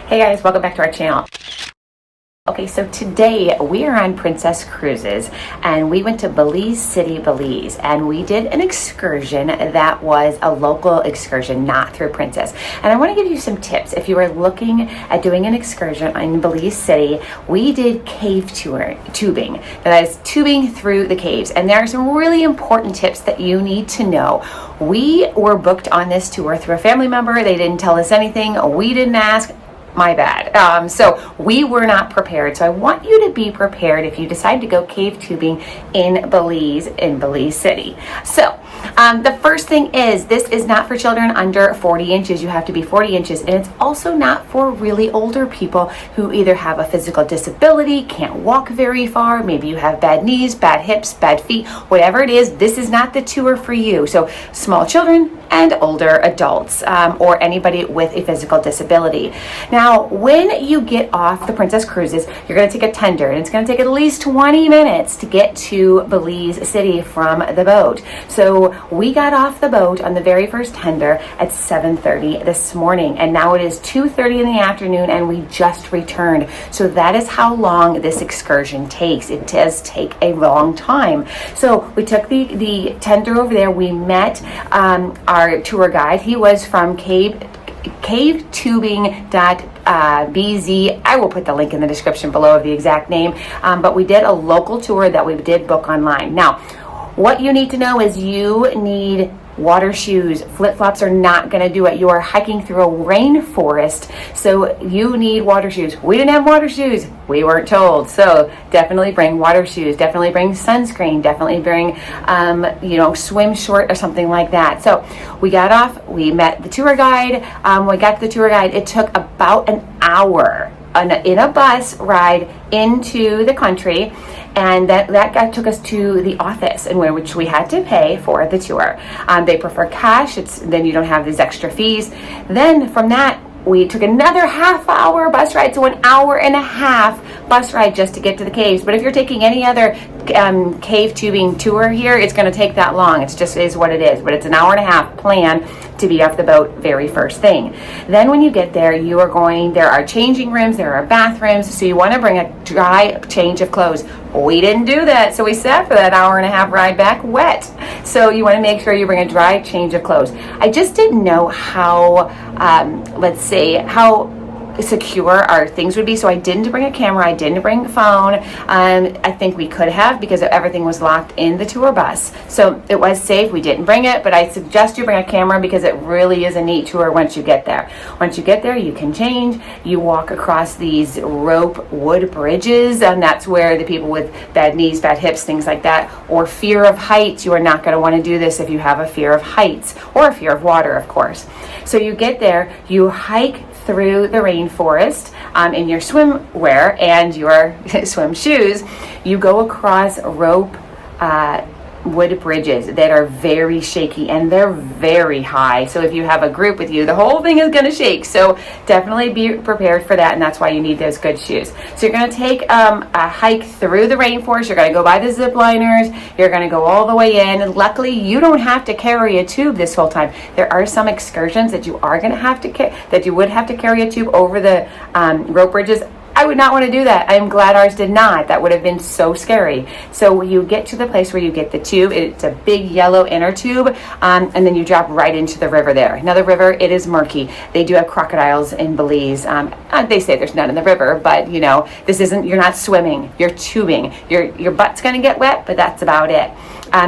Hey guys, welcome back to our channel. Okay, so today we are on Princess Cruises and we went to Belize City, Belize, and we did an excursion that was a local excursion, not through Princess. And I want to give you some tips. If you are looking at doing an excursion in Belize City, we did cave tubing. That is tubing through the caves. And there are some really important tips that you need to know. We were booked on this tour through a family member. They didn't tell us anything. We didn't ask. My bad. So we were not prepared. So I want you to be prepared if you decide to go cave tubing in Belize City. So the first thing is, this is not for children under 40 inches. You have to be 40 inches. And it's also not for really older people who either have a physical disability, can't walk very far, maybe you have bad knees, bad hips, bad feet, whatever it is, this is not the tour for you. So small children and older adults, or anybody with a physical disability. Now, when you get off the Princess Cruises, you're going to take a tender, and it's going to take at least 20 minutes to get to Belize City from the boat. So we got off the boat on the very first tender at 7:30 this morning, and now it is 2:30 in the afternoon, and we just returned. So that is how long this excursion takes. It does take a long time. So we took the tender over there. We met our tour guide. He was from cavetubing.bz. I will put the link in the description below of the exact name, but we did a local tour that we did book online. Now, what you need to know is you need water shoes. Flip-flops are not going to do it. You are hiking through a rainforest, so you need water shoes. We didn't have water shoes. We weren't told. So definitely bring water shoes. Definitely bring sunscreen. Definitely bring, swim short or something like that. So we got off. We met the tour guide. We got to the tour guide. It took about an hour in a bus ride into the country, and that took us to the office, in which we had to pay for the tour. They prefer cash. Then you don't have these extra fees. Then from that, we took another half-hour bus ride, so an hour and a half bus ride just to get to the caves. But if you're taking any other cave tubing tour here, it's going to take that long. It just is what it is. But it's an hour and a half plan to be off the boat very first thing. Then when you get there, there are changing rooms, there are bathrooms, so you want to bring a dry change of clothes. We didn't do that, so we sat for that hour and a half ride back wet. So you want to make sure you bring a dry change of clothes. I just didn't know how, how secure our things would be, so I didn't bring a camera. I didn't bring a phone. I think we could have, because everything was locked in the tour bus, so it was safe. We didn't bring it, but I suggest you bring a camera, because it really is a neat tour once you get there. Once you get there, you can change. You walk across these rope wood bridges, and that's where the people with bad knees, bad hips, things like that, or fear of heights, you are not going to want to do this if you have a fear of heights or a fear of water, of course. So you get there, you hike through the rainforest in your swimwear and your swim shoes. You go across rope wood bridges that are very shaky, and they're very high. So if you have a group with you, the whole thing is going to shake. So definitely be prepared for that, and that's why you need those good shoes. So you're going to take a hike through the rainforest. You're going to go by the zip liners. You're going to go all the way in, and luckily you don't have to carry a tube this whole time. There are some excursions that you are going to have to that you would have to carry a tube over the rope bridges. I would not want to do that. I'm glad ours did not. That would have been so scary. So you get to the place where you get the tube. It's a big yellow inner tube, and then you drop right into the river there. Now the river, it is murky. They do have crocodiles in Belize. They say there's none in the river, but this isn't. You're not swimming. You're tubing. Your butt's going to get wet, but that's about it.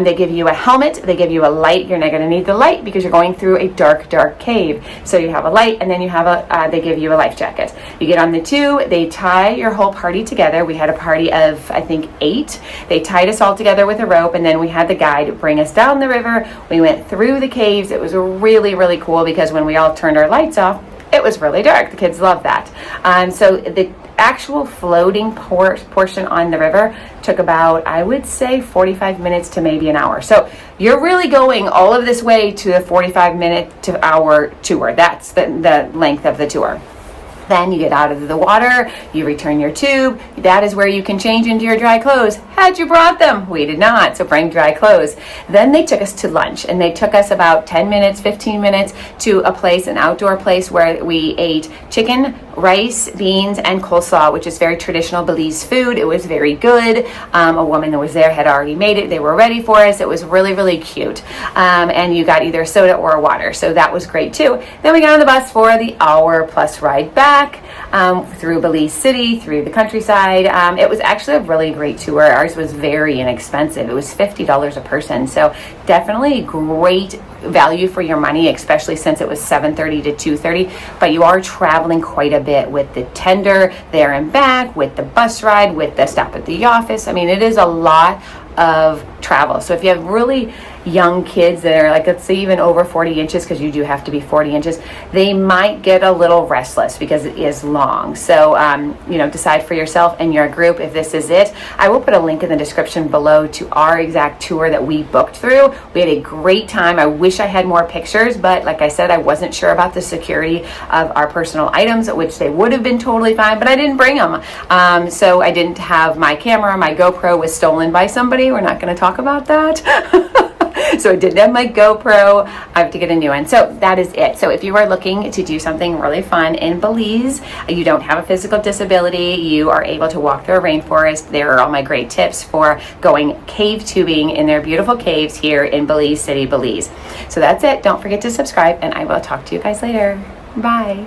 They give you a helmet. They give you a light. You're not going to need the light because you're going through a dark, dark cave. So you have a light, and then you have they give you a life jacket. You get on the tube. They tie your whole party together. We had a party of, I think, 8. They tied us all together with a rope, and then we had the guide bring us down the river. We went through the caves. It was really, really cool, because when we all turned our lights off, it was really dark. The kids loved that. So the actual floating portion on the river took about, I would say, 45 minutes to maybe an hour. So you're really going all of this way to a 45-minute to hour tour. That's the length of the tour. Then you get out of the water, you return your tube. That is where you can change into your dry clothes. Had you brought them? We did not, so bring dry clothes. Then they took us to lunch, and they took us about 10 minutes, 15 minutes to a place, an outdoor place where we ate chicken rice, beans, and coleslaw, which is very traditional Belize food. It was very good. A woman that was there had already made it. They were ready for us. It was really, really cute. And you got either soda or water. So that was great too. Then we got on the bus for the hour-plus ride back through Belize City, through the countryside. It was actually a really great tour. Ours was very inexpensive. It was $50 a person. So definitely great value for your money, especially since it was 7:30 to 2:30. But you are traveling quite a bit with the tender there and back, with the bus ride, with the stop at the office. I mean, it is a lot of travel. So if you have really young kids that are like, let's say even over 40 inches, because you do have to be 40 inches, they might get a little restless because it is long. So, decide for yourself and your group if this is it. I will put a link in the description below to our exact tour that we booked through. We had a great time. I wish I had more pictures, but like I said, I wasn't sure about the security of our personal items, which they would have been totally fine, but I didn't bring them. So I didn't have my camera. My GoPro was stolen by somebody. We're not going to talk about that. So I didn't have my GoPro. I have to get a new one. So that is it. So if you are looking to do something really fun in Belize, you don't have a physical disability, you are able to walk through a rainforest, there are all my great tips for going cave tubing in their beautiful caves here in Belize City, Belize. So that's it. Don't forget to subscribe, and I will talk to you guys later. Bye.